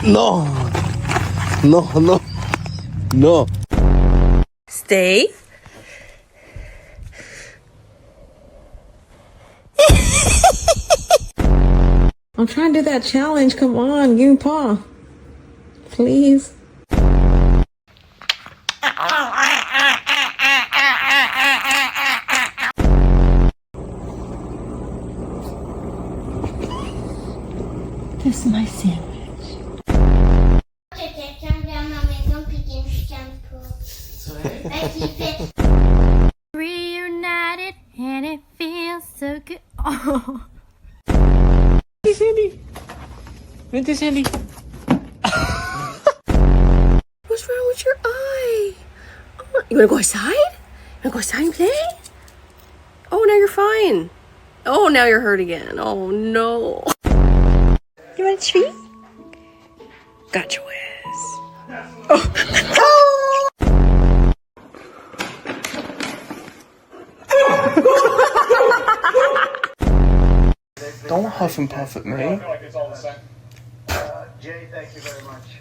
No. No, no. No. Stay. I'm trying to do that challenge. Come on, give me paw. Please. This is my sandwich. Reunited and it feels so good. Oh. Hey, Sandy. Vente, Sandy. What's wrong with your eye? Oh, you wanna go outside? You wanna go outside and play? Oh, now you're fine. Oh, now you're hurt again. Oh, no. You want a treat? Got your ass. Oh. Don't huff and puff at me. Jay, thank you very much.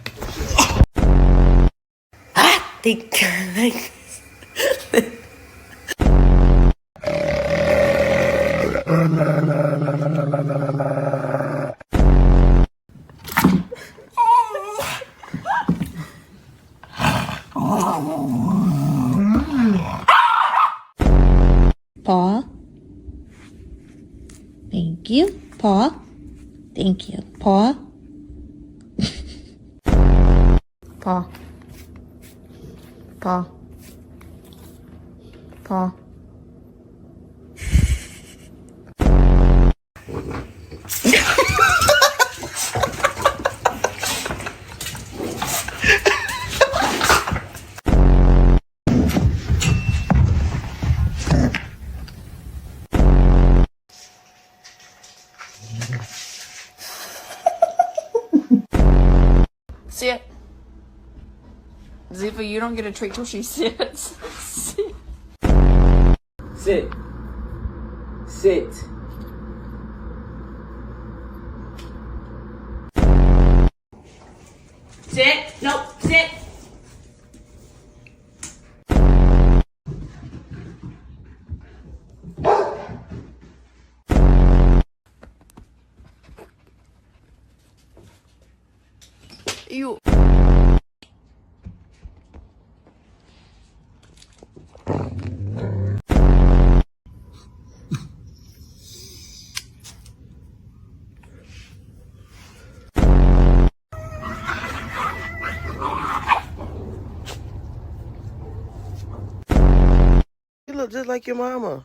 Paw. Thank you. Paw. Thank you. Paw. Paw. Paw. Paw. Sit. Ziva, you don't get a treat till she sits. Sit. Sit. Sit. Sit. Nope. Sit. You. You look just like your mama.